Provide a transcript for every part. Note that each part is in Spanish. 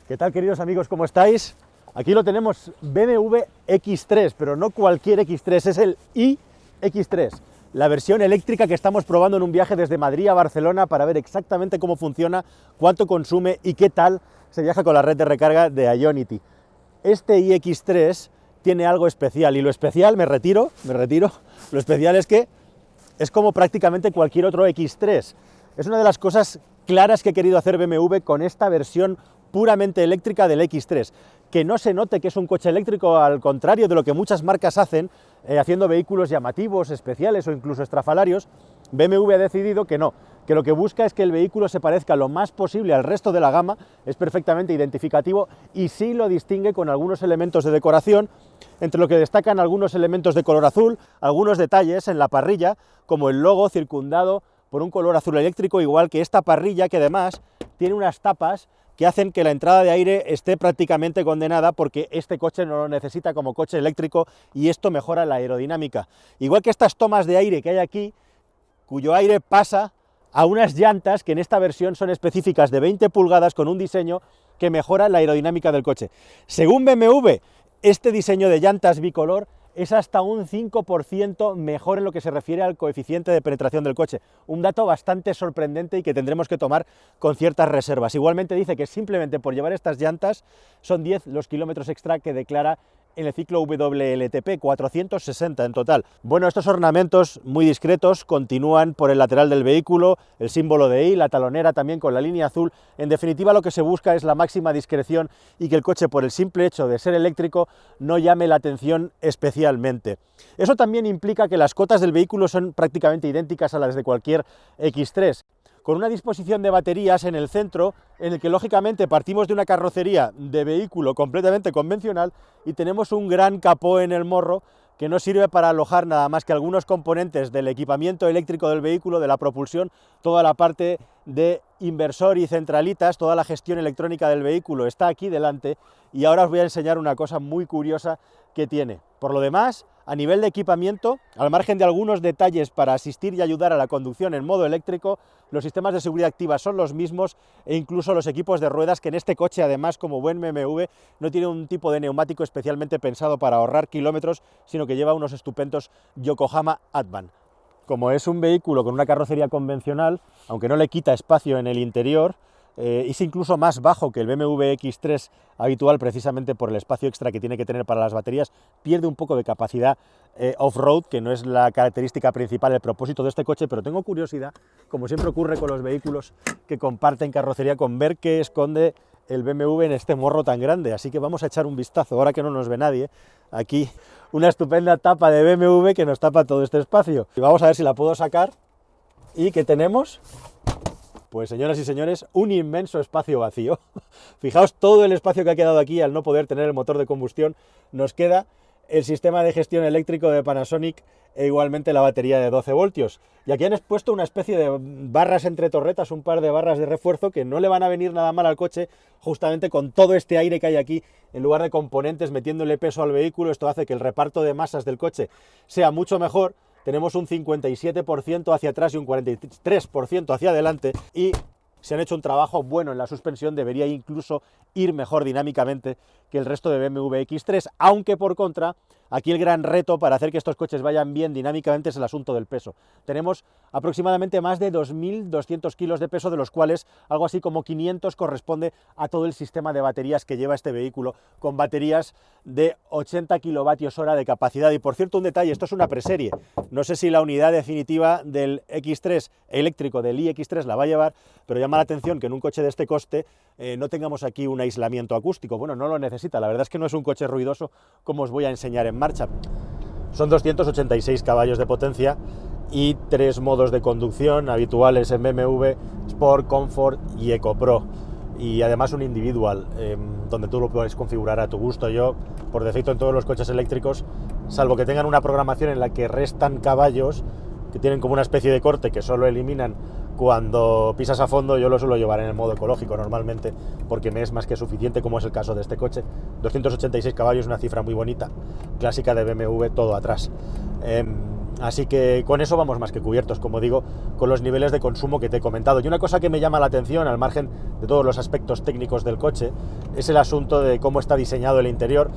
¿Qué tal, queridos amigos? ¿Cómo estáis? Aquí lo tenemos, BMW X3, pero no cualquier X3, es el iX3, la versión eléctrica que estamos probando en un viaje desde Madrid a Barcelona para ver exactamente cómo funciona, cuánto consume y qué tal se viaja con la red de recarga de Ionity. Este iX3 tiene algo especial, y lo especial, me retiro, lo especial es que es como prácticamente cualquier otro X3. Es una de las cosas claras que ha querido hacer BMW con esta versión puramente eléctrica del X3, que no se note que es un coche eléctrico, al contrario de lo que muchas marcas hacen, haciendo vehículos llamativos, especiales o incluso estrafalarios. BMW ha decidido que no, que lo que busca es que el vehículo se parezca lo más posible al resto de la gama, es perfectamente identificativo y sí lo distingue con algunos elementos de decoración, entre lo que destacan algunos elementos de color azul, algunos detalles en la parrilla, como el logo circundado por un color azul eléctrico, igual que esta parrilla, que además tiene unas tapas que hacen que la entrada de aire esté prácticamente condenada, porque este coche no lo necesita como coche eléctrico y esto mejora la aerodinámica. Igual que estas tomas de aire que hay aquí, cuyo aire pasa a unas llantas que en esta versión son específicas de 20 pulgadas con un diseño que mejora la aerodinámica del coche. Según BMW, este diseño de llantas bicolor es hasta un 5% mejor en lo que se refiere al coeficiente de penetración del coche. Un dato bastante sorprendente y que tendremos que tomar con ciertas reservas. Igualmente dice que simplemente por llevar estas llantas son 10 los kilómetros extra que declara en el ciclo WLTP, 460 en total. Bueno, estos ornamentos muy discretos continúan por el lateral del vehículo, el símbolo de I, la talonera también con la línea azul. En definitiva, lo que se busca es la máxima discreción y que el coche, por el simple hecho de ser eléctrico, no llame la atención especialmente. Eso también implica que las cotas del vehículo son prácticamente idénticas a las de cualquier X3, con una disposición de baterías en el centro, en el que lógicamente partimos de una carrocería de vehículo completamente convencional y tenemos un gran capó en el morro que no sirve para alojar nada más que algunos componentes del equipamiento eléctrico del vehículo, de la propulsión, toda la parte de inversor y centralitas, toda la gestión electrónica del vehículo está aquí delante, y ahora os voy a enseñar una cosa muy curiosa que tiene. Por lo demás, a nivel de equipamiento, al margen de algunos detalles para asistir y ayudar a la conducción en modo eléctrico, los sistemas de seguridad activa son los mismos, e incluso los equipos de ruedas, que en este coche, además, como buen BMW, no tiene un tipo de neumático especialmente pensado para ahorrar kilómetros, sino que lleva unos estupendos Yokohama Advan. Como es un vehículo con una carrocería convencional, aunque no le quita espacio en el interior, es incluso más bajo que el BMW X3 habitual, precisamente por el espacio extra que tiene que tener para las baterías, pierde un poco de capacidad off-road, que no es la característica principal, el propósito de este coche, pero tengo curiosidad, como siempre ocurre con los vehículos que comparten carrocería, con ver qué esconde el BMW en este morro tan grande, así que vamos a echar un vistazo, ahora que no nos ve nadie. Aquí una estupenda tapa de BMW que nos tapa todo este espacio, y vamos a ver si la puedo sacar. ¿Y qué tenemos? Pues, señoras y señores, un inmenso espacio vacío. Fijaos todo el espacio que ha quedado aquí al no poder tener el motor de combustión. Nos queda el sistema de gestión eléctrico de Panasonic e igualmente la batería de 12 voltios. Y aquí han puesto una especie de barras entre torretas, un par de barras de refuerzo que no le van a venir nada mal al coche, justamente con todo este aire que hay aquí, en lugar de componentes metiéndole peso al vehículo. Esto hace que el reparto de masas del coche sea mucho mejor. Tenemos un 57% hacia atrás y un 43% hacia adelante, y se han hecho un trabajo bueno en la suspensión, debería incluso ir mejor dinámicamente que el resto de BMW X3, aunque por contra, aquí el gran reto para hacer que estos coches vayan bien dinámicamente es el asunto del peso. Tenemos aproximadamente más de 2.200 kilos de peso, de los cuales algo así como 500 corresponde a todo el sistema de baterías que lleva este vehículo, con baterías de 80 kilovatios hora de capacidad. Y por cierto, un detalle, esto es una preserie, no sé si la unidad definitiva del X3 eléctrico, del iX3, la va a llevar, pero llama la atención que en un coche de este coste no tengamos aquí un aislamiento acústico. Bueno, no lo necesita, la verdad es que no es un coche ruidoso, como os voy a enseñar en marcha. Son 286 caballos de potencia y 3 modos de conducción habituales en BMW: Sport, Comfort y Eco Pro, y además un individual, donde tú lo puedes configurar a tu gusto. Yo, por defecto, en todos los coches eléctricos, salvo que tengan una programación en la que restan caballos, que tienen como una especie de corte que solo eliminan cuando pisas a fondo, yo lo suelo llevar en el modo ecológico normalmente, porque me es más que suficiente, como es el caso de este coche. 286 caballos, una cifra muy bonita, clásica de BMW, todo atrás. Así que con eso vamos más que cubiertos, como digo, con los niveles de consumo que te he comentado. Y una cosa que me llama la atención, al margen de todos los aspectos técnicos del coche, es el asunto de cómo está diseñado el interior.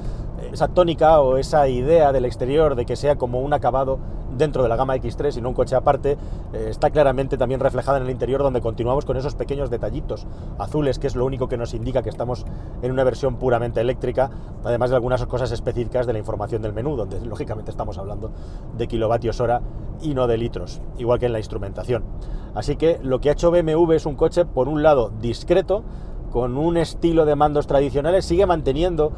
Esa tónica o esa idea del exterior de que sea como un acabado dentro de la gama X3 y no un coche aparte, está claramente también reflejada en el interior, donde continuamos con esos pequeños detallitos azules, que es lo único que nos indica que estamos en una versión puramente eléctrica, además de algunas cosas específicas de la información del menú, donde lógicamente estamos hablando de kilovatios hora y no de litros, igual que en la instrumentación. Así que lo que ha hecho BMW es un coche, por un lado, discreto, con un estilo de mandos tradicionales, sigue manteniendo,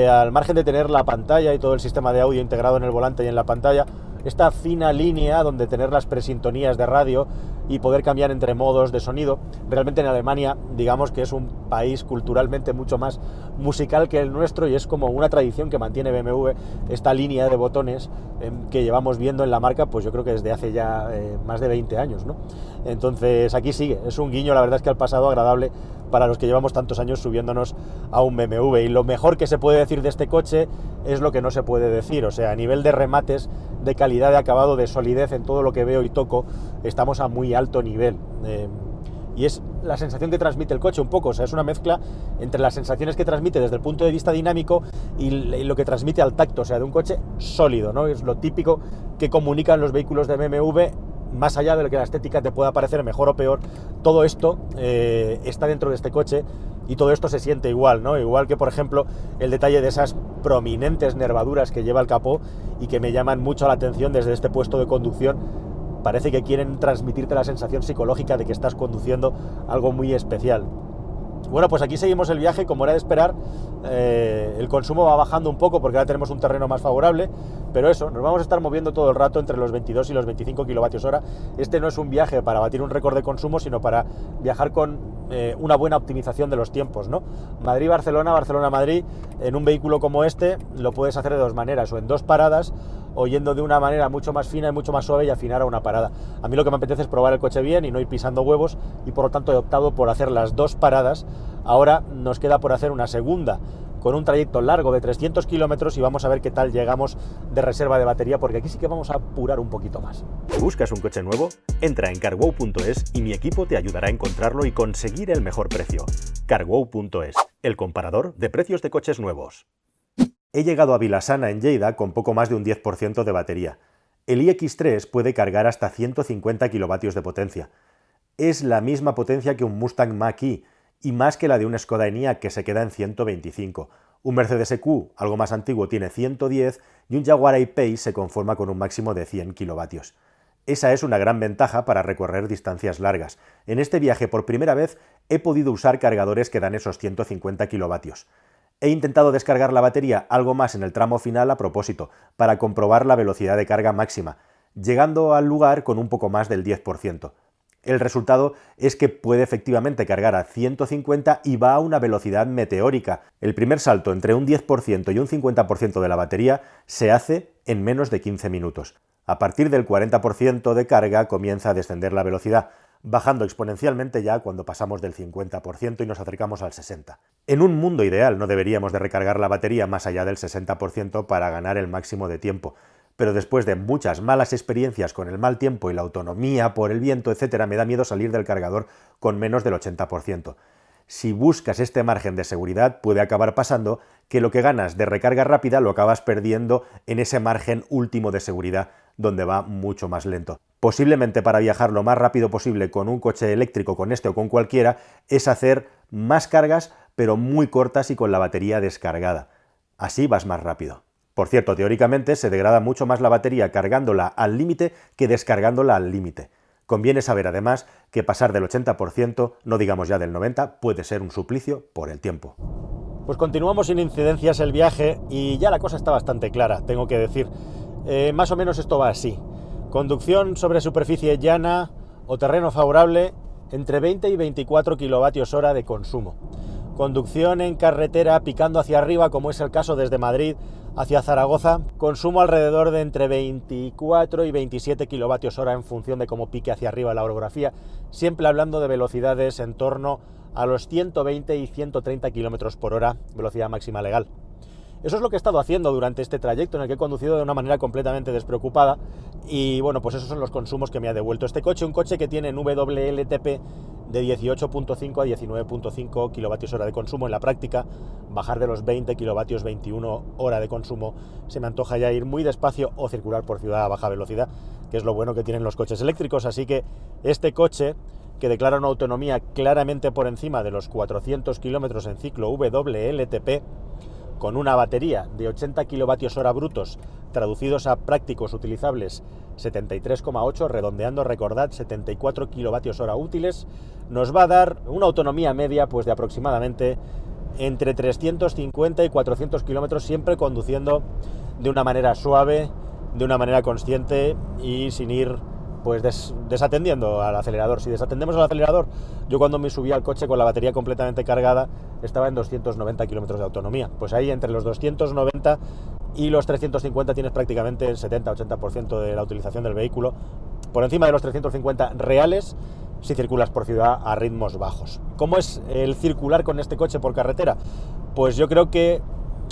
al margen de tener la pantalla y todo el sistema de audio integrado en el volante y en la pantalla, esta fina línea donde tener las presintonías de radio y poder cambiar entre modos de sonido. Realmente en Alemania, digamos que es un país culturalmente mucho más musical que el nuestro, y es como una tradición que mantiene BMW, esta línea de botones que llevamos viendo en la marca, pues yo creo que desde hace ya más de 20 años, ¿no? Entonces aquí sigue, es un guiño, la verdad es que al pasado agradable para los que llevamos tantos años subiéndonos a un BMW. Y lo mejor que se puede decir de este coche es lo que no se puede decir, o sea, a nivel de remates, de calidad de acabado, de solidez en todo lo que veo y toco, estamos a muy alto nivel. Y es la sensación que transmite el coche un poco, o sea, es una mezcla entre las sensaciones que transmite desde el punto de vista dinámico y lo que transmite al tacto, o sea, de un coche sólido, ¿no? Es lo típico que comunican los vehículos de BMW. Más allá de lo que la estética te pueda parecer mejor o peor, todo esto está dentro de este coche y todo esto se siente igual, ¿no? Igual que, por ejemplo, el detalle de esas prominentes nervaduras que lleva el capó y que me llaman mucho la atención desde este puesto de conducción. Parece que quieren transmitirte la sensación psicológica de que estás conduciendo algo muy especial. Bueno, pues aquí seguimos el viaje, como era de esperar. El consumo va bajando un poco porque ahora tenemos un terreno más favorable, pero eso, nos vamos a estar moviendo todo el rato entre los 22 y los 25 kilovatios hora. Este no es un viaje para batir un récord de consumo, sino para viajar con una buena optimización de los tiempos, ¿no? Madrid-Barcelona, Barcelona-Madrid, en un vehículo como este lo puedes hacer de dos maneras, o en dos paradas, o yendo de una manera mucho más fina y mucho más suave y afinar a una parada. A mí lo que me apetece es probar el coche bien y no ir pisando huevos, y por lo tanto he optado por hacer las dos paradas. Ahora nos queda por hacer una segunda con un trayecto largo de 300 kilómetros y vamos a ver qué tal llegamos de reserva de batería, porque aquí sí que vamos a apurar un poquito más. ¿Buscas un coche nuevo? Entra en carwow.es y mi equipo te ayudará a encontrarlo y conseguir el mejor precio. Carwow.es, el comparador de precios de coches nuevos. He llegado a Vilassana, en Lleida, con poco más de un 10% de batería. El iX3 puede cargar hasta 150 kilovatios de potencia. Es la misma potencia que un Mustang Mach-E y más que la de un Skoda Enyaq, que se queda en 125. Un Mercedes EQ, algo más antiguo, tiene 110 y un Jaguar I-Pace se conforma con un máximo de 100 kilovatios. Esa es una gran ventaja para recorrer distancias largas. En este viaje por primera vez he podido usar cargadores que dan esos 150 kilovatios. He intentado descargar la batería algo más en el tramo final a propósito, para comprobar la velocidad de carga máxima, llegando al lugar con un poco más del 10%. El resultado es que puede efectivamente cargar a 150 y va a una velocidad meteórica. El primer salto entre un 10% y un 50% de la batería se hace en menos de 15 minutos. A partir del 40% de carga comienza a descender la velocidad, bajando exponencialmente ya cuando pasamos del 50% y nos acercamos al 60%. En un mundo ideal no deberíamos de recargar la batería más allá del 60% para ganar el máximo de tiempo, pero después de muchas malas experiencias con el mal tiempo y la autonomía por el viento, etc., me da miedo salir del cargador con menos del 80%. Si buscas este margen de seguridad, puede acabar pasando que lo que ganas de recarga rápida lo acabas perdiendo en ese margen último de seguridad, donde va mucho más lento. Posiblemente para viajar lo más rápido posible con un coche eléctrico, con este o con cualquiera, es hacer más cargas, pero muy cortas y con la batería descargada. Así vas más rápido. Por cierto, teóricamente se degrada mucho más la batería cargándola al límite que descargándola al límite. Conviene saber además que pasar del 80%, no digamos ya del 90%, puede ser un suplicio por el tiempo. Pues continuamos sin incidencias el viaje y ya la cosa está bastante clara, tengo que decir. Más o menos esto va así. Conducción sobre superficie llana o terreno favorable, entre 20 y 24 kilovatios hora de consumo. Conducción en carretera picando hacia arriba, como es el caso desde Madrid hacia Zaragoza, consumo alrededor de entre 24 y 27 kilovatios hora en función de cómo pique hacia arriba la orografía, siempre hablando de velocidades en torno a los 120 y 130 kilómetros por hora, velocidad máxima legal. Eso es lo que he estado haciendo durante este trayecto, en el que he conducido de una manera completamente despreocupada, y bueno, pues esos son los consumos que me ha devuelto este coche, un coche que tiene en WLTP de 18.5 a 19.5 kilovatios hora de consumo. En la práctica, bajar de los 20 kilovatios 21 hora de consumo se me antoja ya ir muy despacio o circular por ciudad a baja velocidad, que es lo bueno que tienen los coches eléctricos. Así que este coche, que declara una autonomía claramente por encima de los 400 kilómetros en ciclo WLTP, con una batería de 80 kilovatios hora brutos, traducidos a prácticos utilizables 73,8, redondeando, recordad, 74 kilovatios hora útiles, nos va a dar una autonomía media pues de aproximadamente entre 350 y 400 kilómetros, siempre conduciendo de una manera suave, de una manera consciente y sin ir pues desatendiendo al acelerador. Si desatendemos al acelerador, yo cuando me subí al coche con la batería completamente cargada estaba en 290 kilómetros de autonomía. Pues ahí entre los 290 y los 350 tienes prácticamente el 70-80% de la utilización del vehículo, por encima de los 350 reales si circulas por ciudad a ritmos bajos. ¿Cómo es el circular con este coche por carretera? Pues yo creo que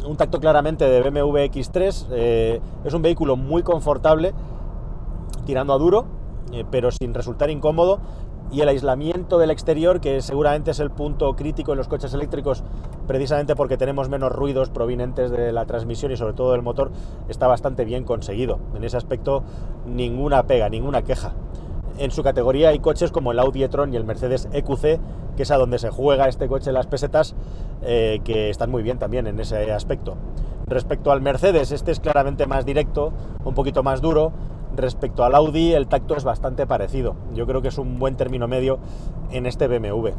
un tacto claramente de BMW X3, es un vehículo muy confortable, tirando a duro, pero sin resultar incómodo, y el aislamiento del exterior, que seguramente es el punto crítico en los coches eléctricos, precisamente porque tenemos menos ruidos provenientes de la transmisión y sobre todo del motor, está bastante bien conseguido. En ese aspecto, ninguna pega, ninguna queja. En su categoría hay coches como el Audi e-tron y el Mercedes EQC, que es a donde se juega este coche en las pesetas, que están muy bien también en ese aspecto. Respecto al Mercedes, este es claramente más directo, un poquito más duro. Respecto al Audi, el tacto es bastante parecido. Yo creo que es un buen término medio en este BMW.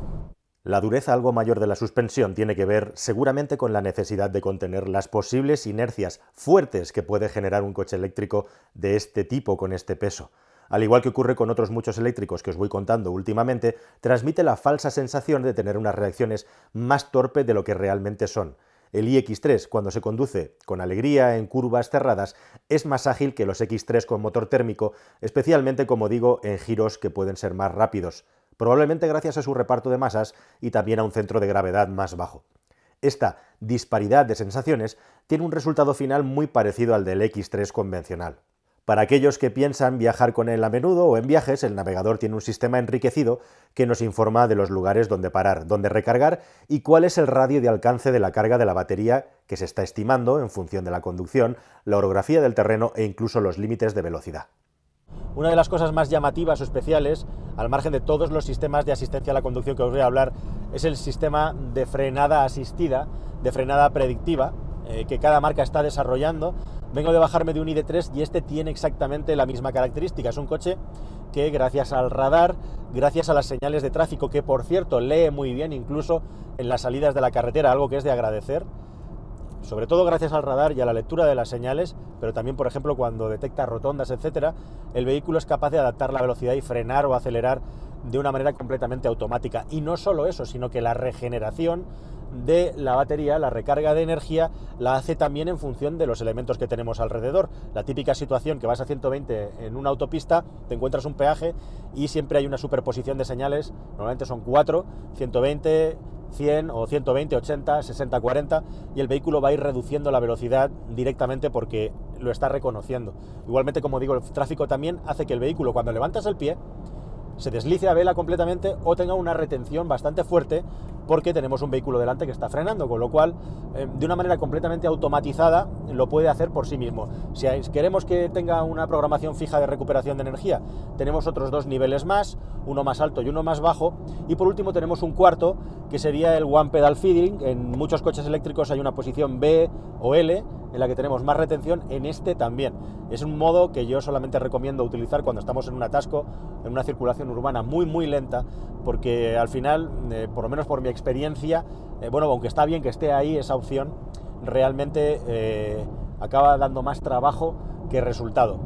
La dureza algo mayor de la suspensión tiene que ver seguramente con la necesidad de contener las posibles inercias fuertes que puede generar un coche eléctrico de este tipo con este peso. Al igual que ocurre con otros muchos eléctricos que os voy contando últimamente, transmite la falsa sensación de tener unas reacciones más torpes de lo que realmente son. El iX3, cuando se conduce con alegría en curvas cerradas, es más ágil que los X3 con motor térmico, especialmente, como digo, en giros que pueden ser más rápidos, probablemente gracias a su reparto de masas y también a un centro de gravedad más bajo. Esta disparidad de sensaciones tiene un resultado final muy parecido al del X3 convencional. Para aquellos que piensan viajar con él a menudo o en viajes, el navegador tiene un sistema enriquecido que nos informa de los lugares donde parar, donde recargar y cuál es el radio de alcance de la carga de la batería que se está estimando en función de la conducción, la orografía del terreno e incluso los límites de velocidad. Una de las cosas más llamativas o especiales, al margen de todos los sistemas de asistencia a la conducción que os voy a hablar, es el sistema de frenada asistida, de frenada predictiva, que cada marca está desarrollando. Vengo de bajarme de un ID3 y este tiene exactamente la misma característica. Es un coche que, gracias al radar, gracias a las señales de tráfico, que por cierto lee muy bien incluso en las salidas de la carretera, algo que es de agradecer, sobre todo gracias al radar y a la lectura de las señales, pero también, por ejemplo, cuando detecta rotondas, etcétera, el vehículo es capaz de adaptar la velocidad y frenar o acelerar de una manera completamente automática. Y no solo eso, sino que la regeneración de la batería, la recarga de energía, la hace también en función de los elementos que tenemos alrededor. La típica situación que vas a 120 en una autopista, te encuentras un peaje y siempre hay una superposición de señales, normalmente son 4, 120, 100 o 120, 80, 60, 40, y el vehículo va a ir reduciendo la velocidad directamente porque lo está reconociendo. Igualmente, como digo, el tráfico también hace que el vehículo, cuando levantas el pie, se deslice a vela completamente o tenga una retención bastante fuerte porque tenemos un vehículo delante que está frenando, con lo cual, de una manera completamente automatizada, lo puede hacer por sí mismo. Si queremos que tenga una programación fija de recuperación de energía, tenemos otros dos niveles más, uno más alto y uno más bajo, y por último tenemos un cuarto, que sería el One Pedal Feeding. En muchos coches eléctricos hay una posición B o L, en la que tenemos más retención, en este también. Es un modo que yo solamente recomiendo utilizar cuando estamos en un atasco, en una circulación urbana muy lenta, porque al final, por lo menos por mi experiencia, bueno, aunque está bien que esté ahí esa opción, realmente acaba dando más trabajo que resultado.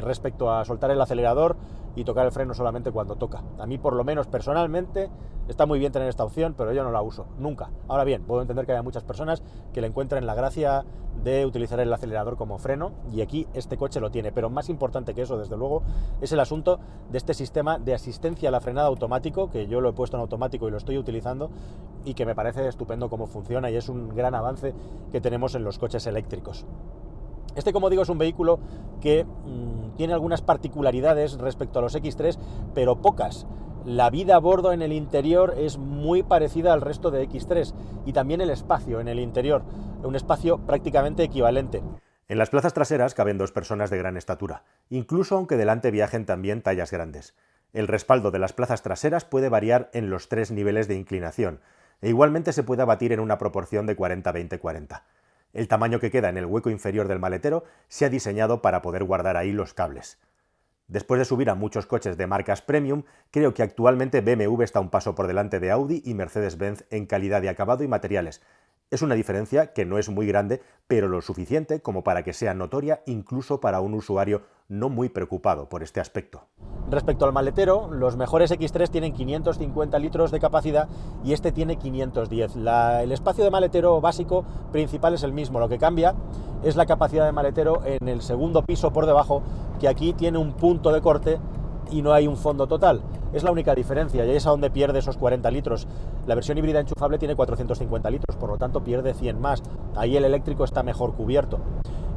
Respecto a soltar el acelerador, y tocar el freno solamente cuando toca. A mí, por lo menos personalmente, está muy bien tener esta opción, pero yo no la uso, nunca. Ahora bien, puedo entender que haya muchas personas que le encuentren la gracia de utilizar el acelerador como freno, y aquí este coche lo tiene. Pero más importante que eso, desde luego, es el asunto de este sistema de asistencia a la frenada automático, que yo lo he puesto en automático y lo estoy utilizando, y que me parece estupendo cómo funciona, y es un gran avance que tenemos en los coches eléctricos. Este, como digo, es un vehículo que tiene algunas particularidades respecto a los X3, pero pocas. La vida a bordo en el interior es muy parecida al resto de X3, y también el espacio en el interior, un espacio prácticamente equivalente. En las plazas traseras caben 2 personas de gran estatura, incluso aunque delante viajen también tallas grandes. El respaldo de las plazas traseras puede variar en los 3 niveles de inclinación, e igualmente se puede abatir en una proporción de 40-20-40. El tamaño que queda en el hueco inferior del maletero se ha diseñado para poder guardar ahí los cables. Después de subir a muchos coches de marcas premium, creo que actualmente BMW está un paso por delante de Audi y Mercedes-Benz en calidad de acabado y materiales. Es una diferencia que no es muy grande, pero lo suficiente como para que sea notoria incluso para un usuario no muy preocupado por este aspecto. Respecto al maletero, los mejores X3 tienen 550 litros de capacidad y este tiene 510. El espacio de maletero básico principal es el mismo, lo que cambia es la capacidad de maletero en el segundo piso por debajo, que aquí tiene un punto de corte y no hay un fondo total. Es la única diferencia, y es a donde pierde esos 40 litros. La versión híbrida enchufable tiene 450 litros, por lo tanto pierde 100 más. Ahí el eléctrico está mejor cubierto.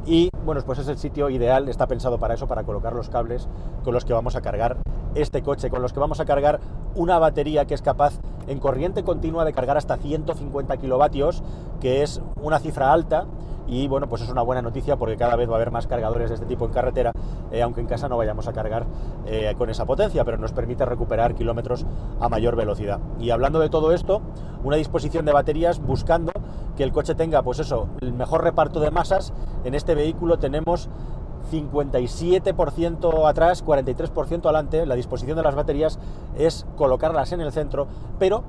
Y bueno, pues es el sitio ideal, está pensado para eso, para colocar los cables con los que vamos a cargar este coche, con los que vamos a cargar una batería que es capaz en corriente continua de cargar hasta 150 kilovatios, que es una cifra alta. Y bueno, pues es una buena noticia porque cada vez va a haber más cargadores de este tipo en carretera, aunque en casa no vayamos a cargar con esa potencia, pero nos permite recuperar kilómetros a mayor velocidad. Y hablando de todo esto, una disposición de baterías buscando que el coche tenga, pues eso, el mejor reparto de masas. En este vehículo tenemos 57% atrás, 43% adelante. La disposición de las baterías es colocarlas en el centro, pero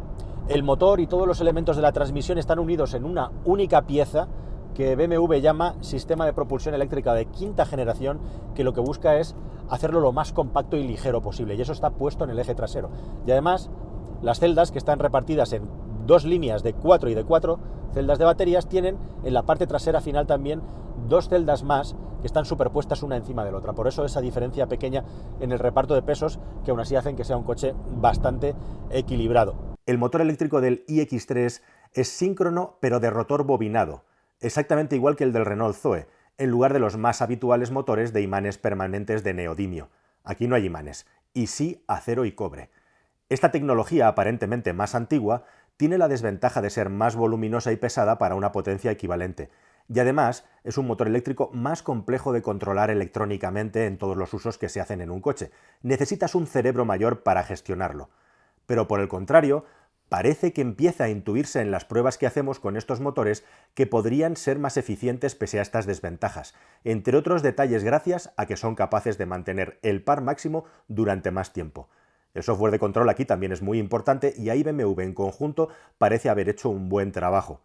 el motor y todos los elementos de la transmisión están unidos en una única pieza que BMW llama sistema de propulsión eléctrica de quinta generación, que lo que busca es hacerlo lo más compacto y ligero posible, y eso está puesto en el eje trasero. Y además, las celdas, que están repartidas en 2 líneas de 4 y de 4 celdas de baterías, tienen en la parte trasera final también 2 celdas más que están superpuestas una encima de la otra. Por eso esa diferencia pequeña en el reparto de pesos, que aún así hacen que sea un coche bastante equilibrado. El motor eléctrico del iX3 es síncrono pero de rotor bobinado, exactamente igual que el del Renault Zoe, en lugar de los más habituales motores de imanes permanentes de neodimio. Aquí no hay imanes, y sí acero y cobre. Esta tecnología, aparentemente más antigua, tiene la desventaja de ser más voluminosa y pesada para una potencia equivalente, y además es un motor eléctrico más complejo de controlar electrónicamente en todos los usos que se hacen en un coche. Necesitas un cerebro mayor para gestionarlo. Pero por el contrario, parece que empieza a intuirse en las pruebas que hacemos con estos motores que podrían ser más eficientes pese a estas desventajas, entre otros detalles gracias a que son capaces de mantener el par máximo durante más tiempo. El software de control aquí también es muy importante y ahí BMW en conjunto parece haber hecho un buen trabajo.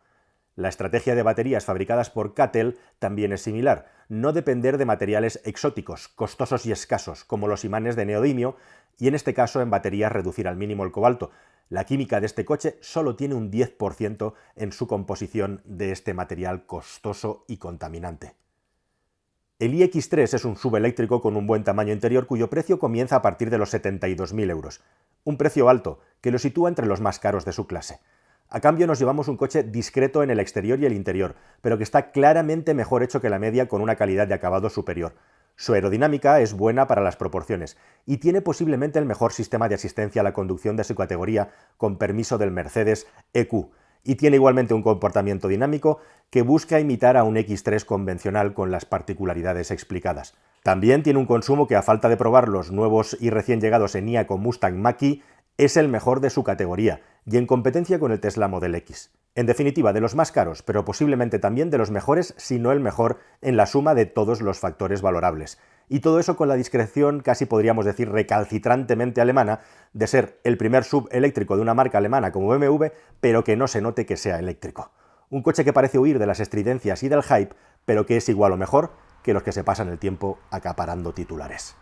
La estrategia de baterías fabricadas por CATL también es similar, no depender de materiales exóticos, costosos y escasos, como los imanes de neodimio, y en este caso en baterías reducir al mínimo el cobalto. La química de este coche solo tiene un 10% en su composición de este material costoso y contaminante. El iX3 es un SUV eléctrico con un buen tamaño interior cuyo precio comienza a partir de los 72.000 euros. Un precio alto, que lo sitúa entre los más caros de su clase. A cambio nos llevamos un coche discreto en el exterior y el interior, pero que está claramente mejor hecho que la media con una calidad de acabado superior. Su aerodinámica es buena para las proporciones y tiene posiblemente el mejor sistema de asistencia a la conducción de su categoría con permiso del Mercedes EQ, y tiene igualmente un comportamiento dinámico que busca imitar a un X3 convencional con las particularidades explicadas. También tiene un consumo que, a falta de probar los nuevos y recién llegados Enyaq con Mustang Mach-E, es el mejor de su categoría y en competencia con el Tesla Model X. En definitiva, de los más caros, pero posiblemente también de los mejores, si no el mejor, en la suma de todos los factores valorables. Y todo eso con la discreción, casi podríamos decir recalcitrantemente alemana, de ser el primer SUV eléctrico de una marca alemana como BMW, pero que no se note que sea eléctrico. Un coche que parece huir de las estridencias y del hype, pero que es igual o mejor que los que se pasan el tiempo acaparando titulares.